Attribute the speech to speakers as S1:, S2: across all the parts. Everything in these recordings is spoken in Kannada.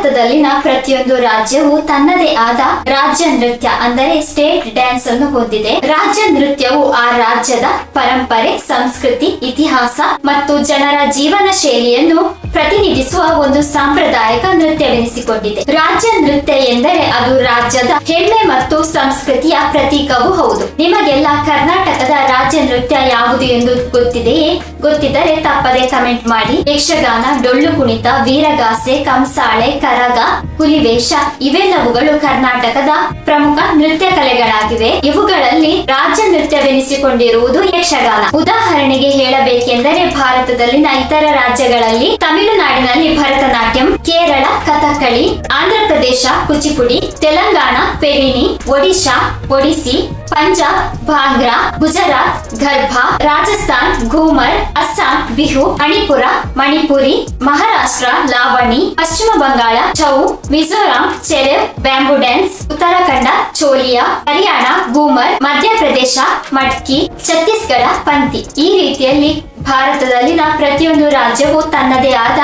S1: ಭಾರತದಲ್ಲಿನ ಪ್ರತಿಯೊಂದು ರಾಜ್ಯವು ತನ್ನದೇ ಆದ ರಾಜ್ಯ ನೃತ್ಯ ಅಂದರೆ ಸ್ಟೇಟ್ ಡ್ಯಾನ್ಸ್ ಅನ್ನು ಹೊಂದಿದೆ. ರಾಜ್ಯ ನೃತ್ಯವು ಆ ರಾಜ್ಯದ ಪರಂಪರೆ, ಸಂಸ್ಕೃತಿ, ಇತಿಹಾಸ ಮತ್ತು ಜನರ ಜೀವನ ಶೈಲಿಯನ್ನು ಪ್ರತಿನಿಧಿಸುವ ಒಂದು ಸಾಂಪ್ರದಾಯಿಕ ನೃತ್ಯವೆನಿಸಿಕೊಂಡಿದೆ. ರಾಜ್ಯ ನೃತ್ಯ ಎಂದರೆ ಅದು ರಾಜ್ಯದ ಹೆಮ್ಮೆ ಮತ್ತು ಸಂಸ್ಕೃತಿಯ ಪ್ರತೀಕವೂ ಹೌದು. ನಿಮಗೆಲ್ಲ ಕರ್ನಾಟಕದ ರಾಜ್ಯ ನೃತ್ಯ ಯಾವುದು ಎಂದು ಗೊತ್ತಿದೆಯೇ? ಗೊತ್ತಿದ್ದರೆ ತಪ್ಪದೆ ಕಮೆಂಟ್ ಮಾಡಿ. ಯಕ್ಷಗಾನ, ಡೊಳ್ಳು ಕುಣಿತ, ವೀರಗಾಸೆ, ಕಂಸಾಳೆ, ಕರಗ, ಹುಲಿವೇಷ ಇವೆಲ್ಲವುಗಳು ಕರ್ನಾಟಕದ ಪ್ರಮುಖ ನೃತ್ಯ ಕಲೆಗಳಾಗಿವೆ. ಇವುಗಳಲ್ಲಿ ರಾಜ್ಯ ನೃತ್ಯವೆನಿಸಿಕೊಂಡಿರುವುದು ಯಕ್ಷಗಾನ. ಉದಾಹರಣೆಗೆ ಹೇಳಬೇಕೆಂದರೆ ಭಾರತದಲ್ಲಿನ ಇತರ ರಾಜ್ಯಗಳಲ್ಲಿ ತಮಿಳುನಾಡಿನಲ್ಲಿ ಭರತನಾಟ್ಯಂ, ಕೇರಳ ಕಥಕ್ಕಳಿ, ಆಂಧ್ರ ಪ್ರದೇಶ ಕುಚಿಪುಡಿ, ತೆಲಂಗಾಣ ಪೆರಿನಿ, ಒಡಿಶಾ ಒಡಿಸಿ, ಪಂಜಾಬ್ ಭಾಂಗ್ರಾ, ಗುಜರಾತ್ ಗರ್ಭಾ, ರಾಜಸ್ಥಾನ್ ಘೂಮರ್, ಅಸ್ಸಾಂ ಬಿಹು, ಮಣಿಪುರ ಮಣಿಪುರಿ, ಮಹಾರಾಷ್ಟ್ರ ಲಾವಣಿ, ಪಶ್ಚಿಮ ಬಂಗಾಳ ಛೌ, ಮಿಜೋರಾಂ ಚೆರೆವ್ ಬ್ಯಾಂಬೂ ಡ್ಯಾನ್ಸ್, ಉತ್ತರಾಖಂಡ ಚೋಲಿಯಾ, ಹರಿಯಾಣ ಘೂಮರ್, ಮಧ್ಯಪ್ರದೇಶ ಮಡ್ಕಿ, ಛತ್ತೀಸ್ಗಢ ಪಂತಿ. ಈ ರೀತಿಯಲ್ಲಿ ಭಾರತದಲ್ಲಿನ ಪ್ರತಿಯೊಂದು ರಾಜ್ಯವು ತನ್ನದೇ ಆದ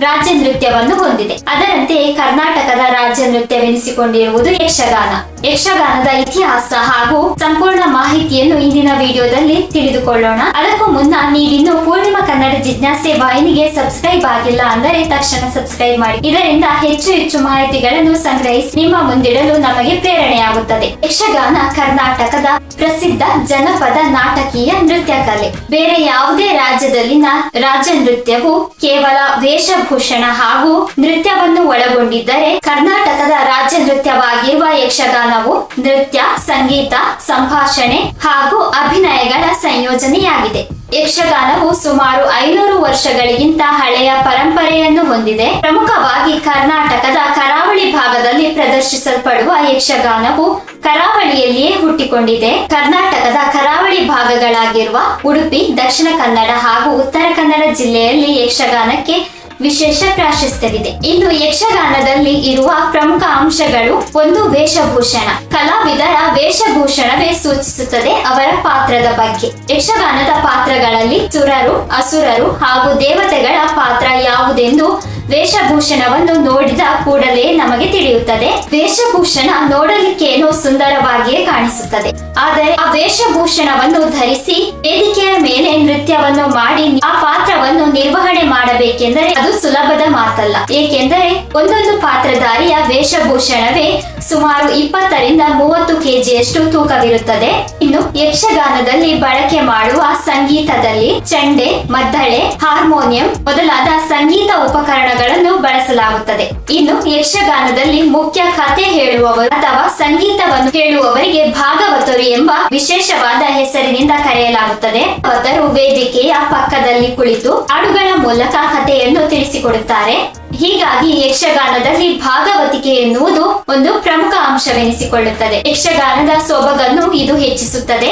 S1: ರಾಜ್ಯ ನೃತ್ಯವನ್ನು ಹೊಂದಿದೆ. ಅದರಂತೆ ಕರ್ನಾಟಕದ ರಾಜ್ಯ ನೃತ್ಯವೆನಿಸಿಕೊಂಡಿರುವುದು ಯಕ್ಷಗಾನ. ಯಕ್ಷಗಾನದ ಇತಿಹಾಸ ಹಾಗೂ ಸಂಪೂರ್ಣ ಮಾಹಿತಿಯನ್ನು ಇಂದಿನ ವಿಡಿಯೋದಲ್ಲಿ ತಿಳಿದುಕೊಳ್ಳೋಣ. ಅದಕ್ಕೂ ಮುನ್ನ ನೀವಿನ್ನು ಪೂರ್ಣಿಮಾ ಕನ್ನಡ ಜಿಜ್ಞಾಸೆ ವಾಹಿನಿಗೆ ಸಬ್ಸ್ಕ್ರೈಬ್ ಆಗಿಲ್ಲ ಅಂದರೆ ತಕ್ಷಣ ಸಬ್ಸ್ಕ್ರೈಬ್ ಮಾಡಿ. ಇದರಿಂದ ಹೆಚ್ಚು ಹೆಚ್ಚು ಮಾಹಿತಿಗಳನ್ನು ಸಂಗ್ರಹಿಸಿ ನಿಮ್ಮ ಮುಂದಿಡಲು ನಮಗೆ ಪ್ರೇರಣೆಯಾಗುತ್ತದೆ. ಯಕ್ಷಗಾನ ಕರ್ನಾಟಕದ ಪ್ರಸಿದ್ಧ ಜನಪದ ನಾಟಕೀಯ ನೃತ್ಯ ಕಲೆ. ಬೇರೆ ಯಾವುದೇ ರಾಜ್ಯದಲ್ಲಿನ ರಾಜ್ಯ ನೃತ್ಯವು ಕೇವಲ ವೇಷಭೂಷಣ ಹಾಗೂ ನೃತ್ಯವನ್ನು ಒಳಗೊಂಡಿದ್ದರೆ, ಕರ್ನಾಟಕದ ರಾಜ್ಯ ನೃತ್ಯವಾಗಿರುವ ಯಕ್ಷಗಾನವು ನೃತ್ಯ, ಸಂಗೀತ, ಸಂಭಾಷಣೆ ಹಾಗೂ ಅಭಿನಯಗಳ ಸಂಯೋಜನೆಯಾಗಿದೆ. ಯಕ್ಷಗಾನವು ಸುಮಾರು 500 ವರ್ಷಗಳಿಗಿಂತ ಹಳೆಯ ಪರಂಪರೆಯನ್ನು ಹೊಂದಿದೆ. ಪ್ರಮುಖವಾಗಿ ಕರ್ನಾಟಕದ ಕರಾವಳಿ ಭಾಗದಲ್ಲಿ ಪ್ರದರ್ಶಿಸಲ್ಪಡುವ ಯಕ್ಷಗಾನವು ಕರಾವಳಿಯಲ್ಲಿಯೇ ಹುಟ್ಟಿಕೊಂಡಿದೆ. ಕರ್ನಾಟಕದ ಕರಾವಳಿ ಭಾಗಗಳಾಗಿರುವ ಉಡುಪಿ, ದಕ್ಷಿಣ ಕನ್ನಡ ಹಾಗೂ ಉತ್ತರ ಕನ್ನಡ ಜಿಲ್ಲೆಯಲ್ಲಿ ಯಕ್ಷಗಾನಕ್ಕೆ ವಿಶೇಷ ಪ್ರಾಶಸ್ತ್ಯವಿದೆ. ಇನ್ನು ಯಕ್ಷಗಾನದಲ್ಲಿ ಇರುವ ಪ್ರಮುಖ ಅಂಶಗಳು: ಒಂದು, ವೇಷಭೂಷಣ. ಕಲಾವಿದರ ವೇಷಭೂಷಣವೇ ಸೂಚಿಸುತ್ತದೆ ಅವರ ಪಾತ್ರದ ಬಗ್ಗೆ. ಯಕ್ಷಗಾನದ ಪಾತ್ರಗಳಲ್ಲಿ ಸುರರು, ಅಸುರರು ಹಾಗೂ ದೇವತೆಗಳ ಪಾತ್ರ ಯಾವುದೆಂದು ವೇಷಭೂಷಣವನ್ನು ನೋಡಿದ ಕೂಡಲೇ ನಮಗೆ ತಿಳಿಯುತ್ತದೆ. ವೇಷಭೂಷಣ ನೋಡಲಿಕ್ಕೇನೋ ಸುಂದರವಾಗಿಯೇ ಕಾಣಿಸುತ್ತದೆ, ಆದರೆ ಆ ವೇಷಭೂಷಣವನ್ನು ಧರಿಸಿ ವೇದಿಕೆಯ ಮೇಲೆ ನೃತ್ಯವನ್ನು ಮಾಡಿ ಆ ಪಾತ್ರವನ್ನು ನಿರ್ವಹಣೆ ಮಾಡಬೇಕೆಂದರೆ ಅದು ಸುಲಭದ ಮಾತಲ್ಲ. ಏಕೆಂದರೆ ಒಂದೊಂದು ಪಾತ್ರಧಾರಿಯ ವೇಷಭೂಷಣವೇ ಸುಮಾರು 20 ರಿಂದ 30 ಕೆಜಿಯಷ್ಟು ತೂಕವಿರುತ್ತದೆ. ಇನ್ನು ಯಕ್ಷಗಾನದಲ್ಲಿ ಬಳಕೆ ಮಾಡುವ ಸಂಗೀತದಲ್ಲಿ ಚೆಂಡೆ, ಮದ್ದಳೆ, ಹಾರ್ಮೋನಿಯಂ ಮೊದಲಾದ ಸಂಗೀತ ಉಪಕರಣಗಳನ್ನು ಬಳಸಲಾಗುತ್ತದೆ. ಇನ್ನು ಯಕ್ಷಗಾನದಲ್ಲಿ ಮುಖ್ಯ ಕಥೆ ಹೇಳುವವರು ಅಥವಾ ಸಂಗೀತವನ್ನು ಹೇಳುವವರಿಗೆ ಭಾಗವತರು ಎಂಬ ವಿಶೇಷವಾದ ಹೆಸರಿನಿಂದ ಕರೆಯಲಾಗುತ್ತದೆ. ಭಾಗವತರು ವೇದಿಕೆಯ ಪಕ್ಕದಲ್ಲಿ ಕುಳಿತು ಹಾಡುಗಳ ಮೂಲಕ ಕಥೆಯನ್ನು ತಿಳಿಸಿಕೊಡುತ್ತಾರೆ. ಹೀಗಾಗಿ ಯಕ್ಷಗಾನದಲ್ಲಿ ಭಾಗವತಿಕೆ ಎನ್ನುವುದು ಒಂದು ಪ್ರಮುಖ ಅಂಶವೆನಿಸಿಕೊಳ್ಳುತ್ತದೆ. ಯಕ್ಷಗಾನದ ಸೊಬಗನ್ನು ಇದು ಹೆಚ್ಚಿಸುತ್ತದೆ.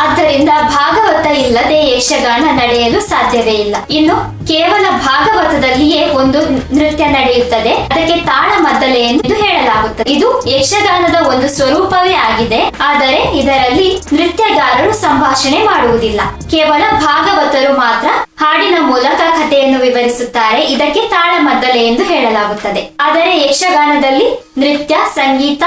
S1: ಆದ್ದರಿಂದ ಭಾಗವತ ಇಲ್ಲದೆ ಯಕ್ಷಗಾನ ನಡೆಯಲು ಸಾಧ್ಯವೇ ಇಲ್ಲ. ಇನ್ನು ಕೇವಲ ಭಾಗವತದಲ್ಲಿಯೇ ಒಂದು ನೃತ್ಯ ನಡೆಯುತ್ತದೆ, ಅದಕ್ಕೆ ತಾಳಮದ್ದಲೆ ಎಂದು ಹೇಳಲಾಗುತ್ತದೆ. ಇದು ಯಕ್ಷಗಾನದ ಒಂದು ಸ್ವರೂಪವೇ ಆಗಿದೆ. ಆದರೆ ಇದರಲ್ಲಿ ನೃತ್ಯಗಾರರು ಸಂಭಾಷಣೆ ಮಾಡುವುದಿಲ್ಲ, ಕೇವಲ ಭಾಗವತರು ಮಾತ್ರ ಹಾಡಿನ ಮೂಲಕ ಕಥೆಯನ್ನು ವಿವರಿಸುತ್ತಾರೆ. ಇದಕ್ಕೆ ತಾಳಮದ್ದಲೆ ಎಂದು ಹೇಳಲಾಗುತ್ತದೆ. ಆದರೆ ಯಕ್ಷಗಾನದಲ್ಲಿ ನೃತ್ಯ, ಸಂಗೀತ,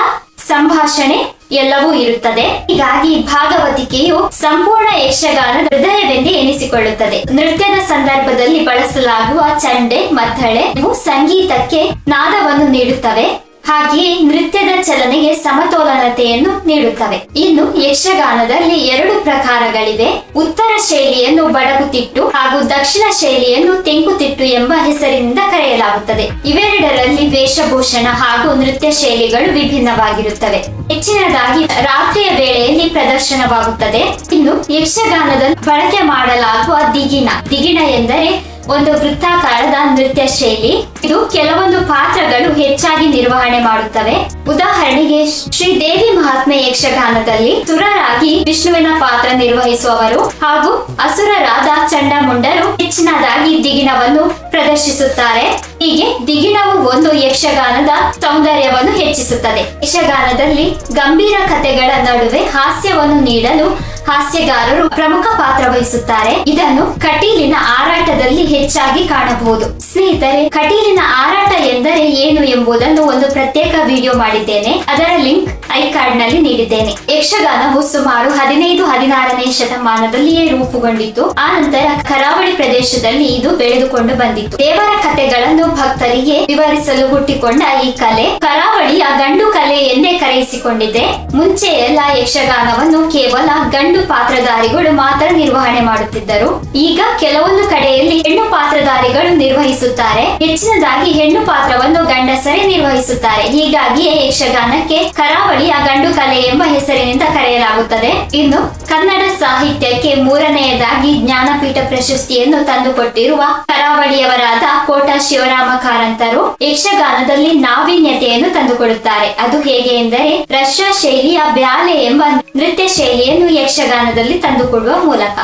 S1: ಸಂಭಾಷಣೆ ಎಲ್ಲವೂ ಇರುತ್ತದೆ. ಹೀಗಾಗಿ ಭಾಗವತಿಕೆಯು ಸಂಪೂರ್ಣ ಯಕ್ಷಗಾನದ ಹೃದಯವೆಂದೇ ಎನಿಸಿಕೊಳ್ಳುತ್ತದೆ. ನೃತ್ಯದ ಸಂದರ್ಭದಲ್ಲಿ ಬಳಸಲಾಗುವ ಚಂಡೆ, ಮದ್ದಳೆ ಇವು ಸಂಗೀತಕ್ಕೆ ನಾದವನ್ನು ನೀಡುತ್ತವೆ. ಹಾಗೆಯೇ ನೃತ್ಯದ ಚಲನೆಗೆ ಸಮತೋಲನತೆಯನ್ನು ನೀಡುತ್ತವೆ. ಇನ್ನು ಯಕ್ಷಗಾನದಲ್ಲಿ 2 ಪ್ರಕಾರಗಳಿವೆ. ಉತ್ತರ ಶೈಲಿಯನ್ನು ಬಡಗುತಿಟ್ಟು ಹಾಗೂ ದಕ್ಷಿಣ ಶೈಲಿಯನ್ನು ತೆಂಕುತಿಟ್ಟು ಎಂಬ ಹೆಸರಿನಿಂದ ಕರೆಯಲಾಗುತ್ತದೆ. ಇವೆರಡರಲ್ಲಿ ವೇಷಭೂಷಣ ಹಾಗೂ ನೃತ್ಯ ಶೈಲಿಗಳು ವಿಭಿನ್ನವಾಗಿರುತ್ತವೆ. ಹೆಚ್ಚಿನದಾಗಿ ರಾತ್ರಿಯ ವೇಳೆಯಲ್ಲಿ ಪ್ರದರ್ಶನವಾಗುತ್ತದೆ. ಇನ್ನು ಯಕ್ಷಗಾನದಲ್ಲಿ ಬಳಕೆ ಮಾಡಲಾಗುವ ದಿಗಿಣ ಎಂದರೆ ಒಂದು ವೃತ್ತಾಕಾರದ ನೃತ್ಯ ಶೈಲಿ. ಇದು ಕೆಲವೊಂದು ಪಾತ್ರಗಳು ಹೆಚ್ಚಾಗಿ ನಿರ್ವಹಣೆ ಮಾಡುತ್ತವೆ. ಉದಾಹರಣೆಗೆ ಶ್ರೀದೇವಿ ಮಹಾತ್ಮೆ ಯಕ್ಷಗಾನದಲ್ಲಿ ಸುರರಾಗಿ ವಿಷ್ಣುವಿನ ಪಾತ್ರ ನಿರ್ವಹಿಸುವವರು ಹಾಗೂ ಅಸುರರಾದ ಚಂಡಮುಂಡರು ಹೆಚ್ಚಿನದಾಗಿ ದಿಗಿಣವನ್ನು ಪ್ರದರ್ಶಿಸುತ್ತಾರೆ. ಹೀಗೆ ದಿಗಿಣವು ಒಂದು ಯಕ್ಷಗಾನದ ಸೌಂದರ್ಯವನ್ನು ಹೆಚ್ಚಿಸುತ್ತದೆ. ಯಕ್ಷಗಾನದಲ್ಲಿ ಗಂಭೀರ ಕಥೆಗಳ ನಡುವೆ ಹಾಸ್ಯವನ್ನು ನೀಡಲು ಹಾಸ್ಯಗಾರರು ಪ್ರಮುಖ ಪಾತ್ರ ವಹಿಸುತ್ತಾರೆ. ಇದನ್ನು ಕಟೀಲಿನ ಆರಾಟದಲ್ಲಿ ಹೆಚ್ಚಾಗಿ ಕಾಣಬಹುದು. ಸ್ನೇಹಿತರೆ, ಕಟೀಲಿನ ಯಕ್ಷಗಾನ ಆರಾಟ ಎಂದರೆ ಏನು ಎಂಬುದನ್ನು ಒಂದು ಪ್ರತ್ಯೇಕ ವಿಡಿಯೋ ಮಾಡಿದ್ದೇನೆ. ಅದರ ಲಿಂಕ್ ಐ ಕಾರ್ಡ್ ನಲ್ಲಿ ನೀಡಿದ್ದೇನೆ. ಯಕ್ಷಗಾನವು ಸುಮಾರು 15-16ನೇ ಶತಮಾನದಲ್ಲಿಯೇ ರೂಪುಗೊಂಡಿತ್ತು. ಆ ನಂತರ ಕರಾವಳಿ ಪ್ರದೇಶದಲ್ಲಿ ಇದು ಬೆಳೆದುಕೊಂಡು ಬಂದಿತ್ತು. ದೇವರ ಕಥೆಗಳನ್ನು ಭಕ್ತರಿಗೆ ವಿವರಿಸಲು ಹುಟ್ಟಿಕೊಂಡ ಈ ಕಲೆ ಕರಾವಳಿಯ ಗಂಡು ಕಲೆ ಎಂದೇ ಕರೆಯಿಸಿಕೊಂಡಿದೆ. ಮುಂಚೆ ಎಲ್ಲ ಯಕ್ಷಗಾನವನ್ನು ಕೇವಲ ಗಂಡು ಪಾತ್ರಧಾರಿಗಳು ಮಾತ್ರ ನಿರ್ವಹಣೆ ಮಾಡುತ್ತಿದ್ದರು. ಈಗ ಕೆಲವೊಂದು ಕಡೆಯಲ್ಲಿ ಹೆಣ್ಣು ಪಾತ್ರಧಾರಿಗಳು ನಿರ್ವಹಿಸುತ್ತಾರೆ. ಹೆಚ್ಚಿನದಾಗಿ ಹೆಣ್ಣು ಪಾತ್ರವನ್ನು ಗಂಡಸರೇ ನಿರ್ವಹಿಸುತ್ತಾರೆ. ಹೀಗಾಗಿಯೇ ಯಕ್ಷಗಾನಕ್ಕೆ ಕರಾವಳಿಯ ಗಂಡು ಕಲೆ ಎಂಬ ಹೆಸರಿನಿಂದ ಕರೆಯಲಾಗುತ್ತದೆ. ಇನ್ನು ಕನ್ನಡ ಸಾಹಿತ್ಯಕ್ಕೆ 3ನೇಯದಾಗಿ ಜ್ಞಾನಪೀಠ ಪ್ರಶಸ್ತಿಯನ್ನು ತಂದುಕೊಟ್ಟಿರುವ ಕರಾವಳಿಯವರಾದ ಕೋಟ ಶಿವರಾಮ ಕಾರಂತರು ಯಕ್ಷಗಾನದಲ್ಲಿ ನಾವೀನ್ಯತೆಯನ್ನು ತಂದುಕೊಡುತ್ತಾರೆ. ಅದು ಹೇಗೆ ಎಂದರೆ ರಷ್ಯಾ ಶೈಲಿಯ ಬ್ಯಾಲೆ ಎಂಬ ನೃತ್ಯ ಶೈಲಿಯನ್ನು ಯಕ್ಷಗಾನದಲ್ಲಿ ತಂದುಕೊಡುವ ಮೂಲಕ.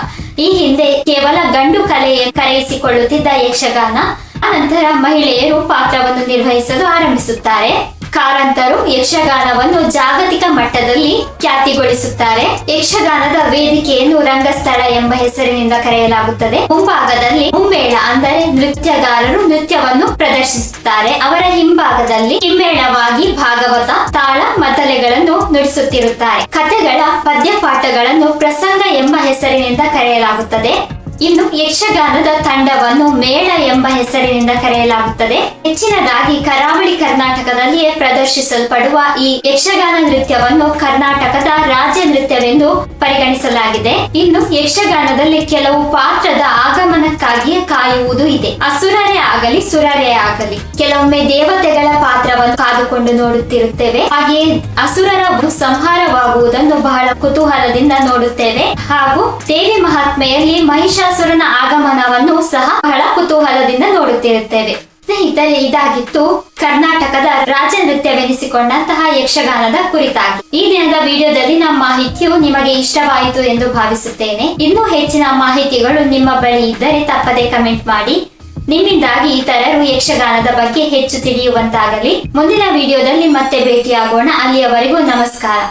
S1: ಈ ಹಿಂದೆ ಕೇವಲ ಗಂಡು ಕಲೆ ಕರೆಯಿಸಿಕೊಳ್ಳುತ್ತಿದ್ದ ಯಕ್ಷಗಾನ ಅನಂತರ ಮಹಿಳೆಯರು ಪಾತ್ರವನ್ನು ನಿರ್ವಹಿಸಲು ಆರಂಭಿಸುತ್ತಾರೆ. ಕಾರಂತರು ಯಕ್ಷಗಾನವನ್ನು ಜಾಗತಿಕ ಮಟ್ಟದಲ್ಲಿ ಖ್ಯಾತಿಗೊಳಿಸುತ್ತಾರೆ. ಯಕ್ಷಗಾನದ ವೇದಿಕೆಯನ್ನು ರಂಗಸ್ಥಳ ಎಂಬ ಹೆಸರಿನಿಂದ ಕರೆಯಲಾಗುತ್ತದೆ. ಮುಂಭಾಗದಲ್ಲಿ ಮುಮ್ಮೇಳ ಅಂದರೆ ನೃತ್ಯಗಾರರು ನೃತ್ಯವನ್ನು ಪ್ರದರ್ಶಿಸುತ್ತಾರೆ. ಅವರ ಹಿಂಭಾಗದಲ್ಲಿ ಹಿಮ್ಮೇಳವಾಗಿ ಭಾಗವತ, ತಾಳ, ಮದ್ದಲೆಗಳನ್ನು ನುಡಿಸುತ್ತಿರುತ್ತಾರೆ. ಕಥೆಗಳ ಪದ್ಯಪಾಠಗಳನ್ನು ಪ್ರಸಂಗ ಎಂಬ ಹೆಸರಿನಿಂದ ಕರೆಯಲಾಗುತ್ತದೆ. ಇನ್ನು ಯಕ್ಷಗಾನದ ತಂಡವನ್ನು ಮೇಳ ಎಂಬ ಹೆಸರಿನಿಂದ ಕರೆಯಲಾಗುತ್ತದೆ. ಹೆಚ್ಚಿನದಾಗಿ ಕರಾವಳಿ ಕರ್ನಾಟಕದಲ್ಲಿಯೇ ಪ್ರದರ್ಶಿಸಲ್ಪಡುವ ಈ ಯಕ್ಷಗಾನ ನೃತ್ಯವನ್ನು ಕರ್ನಾಟಕದ ರಾಜ್ಯ ನೃತ್ಯವೆಂದು ಪರಿಗಣಿಸಲಾಗಿದೆ. ಇನ್ನು ಯಕ್ಷಗಾನದಲ್ಲಿ ಕೆಲವು ಪಾತ್ರದ ಆಗಮನಕ್ಕಾಗಿಯೇ ಕಾಯುವುದು ಇದೆ. ಅಸುರರೇ ಆಗಲಿ ಸುರರೇ ಆಗಲಿ ಕೆಲವೊಮ್ಮೆ ದೇವತೆಗಳ ಪಾತ್ರವನ್ನು ಕಾದುಕೊಂಡು ನೋಡುತ್ತಿರುತ್ತೇವೆ. ಹಾಗೆಯೇ ಅಸುರರ ಸಂಹಾರವಾಗುವುದನ್ನು ಬಹಳ ಕುತೂಹಲದಿಂದ ನೋಡುತ್ತೇವೆ. ಹಾಗೂ ದೇವಿ ಮಹಾತ್ಮೆಯಲ್ಲಿ ಮಹಿಷಾಸುರನ ಆಗಮನವನ್ನು ಸಹ ಬಹಳ ಕುತೂಹಲದಿಂದ ನೋಡುತ್ತಿರುತ್ತೇವೆ. ಸ್ನೇಹಿತರೆ, ಇದಾಗಿತ್ತು ಕರ್ನಾಟಕದ ರಾಜ್ಯ ನೃತ್ಯವೆನಿಸಿಕೊಂಡಂತಹ ಯಕ್ಷಗಾನದ ಕುರಿತಾಗಿ. ಈ ದಿನದ ವಿಡಿಯೋದಲ್ಲಿ ನಮ್ಮ ಮಾಹಿತಿಯು ನಿಮಗೆ ಇಷ್ಟವಾಯಿತು ಎಂದು ಭಾವಿಸುತ್ತೇನೆ. ಇನ್ನೂ ಹೆಚ್ಚಿನ ಮಾಹಿತಿಗಳು ನಿಮ್ಮ ಬಳಿ ಇದ್ದರೆ ತಪ್ಪದೆ ಕಮೆಂಟ್ ಮಾಡಿ. ನಿಮ್ಮಿಂದಾಗಿ ಇತರರು ಯಕ್ಷಗಾನದ ಬಗ್ಗೆ ಹೆಚ್ಚು ತಿಳಿಯುವಂತಾಗಲಿ. ಮುಂದಿನ ವಿಡಿಯೋದಲ್ಲಿ ಮತ್ತೆ ಭೇಟಿಯಾಗೋಣ. ಅಲ್ಲಿಯವರೆಗೂ ನಮಸ್ಕಾರ.